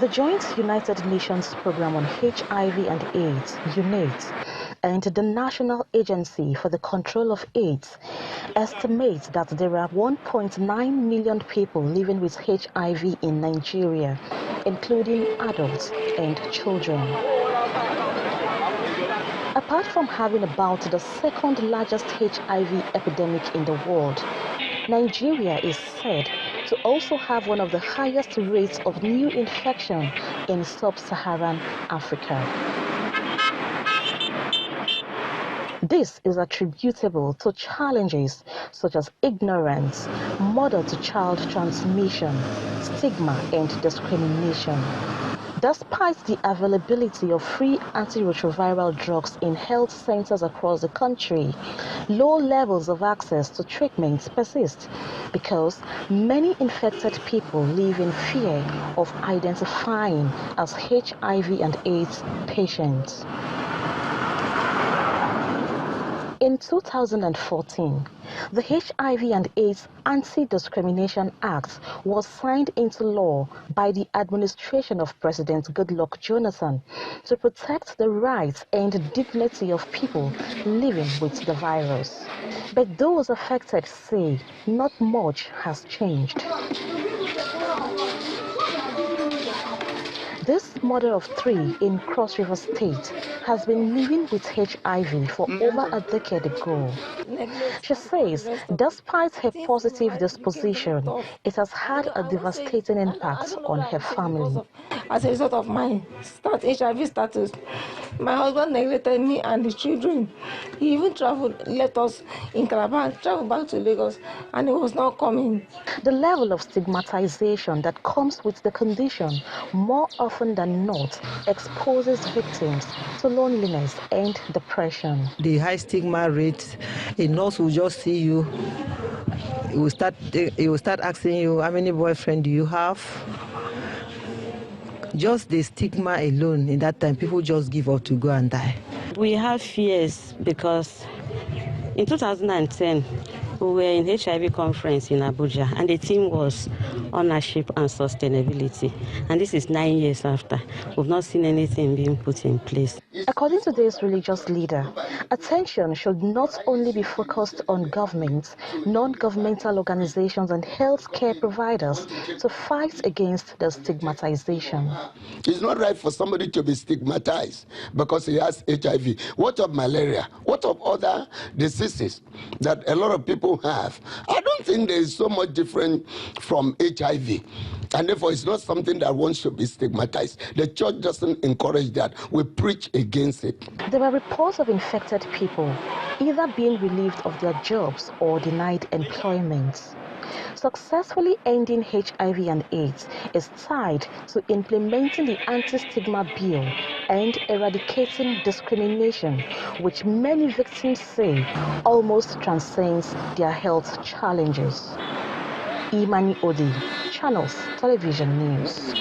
The Joint United Nations Programme on HIV and AIDS, UNAIDS, and the National Agency for the Control of AIDS estimate that there are 1.9 million people living with HIV in Nigeria, including adults and children. Apart from having about the second largest HIV epidemic in the world, Nigeria is said to also have one of the highest rates of new infection in sub-Saharan Africa. This is attributable to challenges such as ignorance, mother-to-child transmission, stigma, and discrimination. Despite the availability of free antiretroviral drugs in health centers across the country, low levels of access to treatments persist because many infected people live in fear of identifying as HIV and AIDS patients. In 2014, the HIV and AIDS Anti-Discrimination Act was signed into law by the administration of President Goodluck Jonathan to protect the rights and dignity of people living with the virus. But those affected say not much has changed. This mother of three in Cross River State has been living with HIV for over a decade ago. She says, despite her positive disposition, it has had a devastating impact on her family. As a result of my HIV status, my husband neglected me and the children. He even left us in Calabar, traveled back to Lagos, and he was not coming. The level of stigmatization that comes with the condition more often than not exposes victims to loneliness and depression. The high stigma rate, a nurse will just see you, he will start asking you, how many boyfriends do you have? Just the stigma alone, in that time, people just give up to go and die. We have fears because in 2010, we were in HIV conference in Abuja, and the theme was ownership and sustainability. And this is 9 years after. We've not seen anything being put in place. According to this religious leader, attention should not only be focused on governments, non-governmental organizations and healthcare providers to fight against the stigmatization. It's not right for somebody to be stigmatized because he has HIV. What of malaria? What of other diseases that a lot of people have? I don't think there is so much different from HIV. And therefore, it's not something that one should be stigmatized. The church doesn't encourage that. We preach against it. There are reports of infected people either being relieved of their jobs or denied employment. Successfully ending HIV and AIDS is tied to implementing the anti-stigma bill and eradicating discrimination, which many victims say almost transcends their health challenges. Imani Odi, Channels Television News.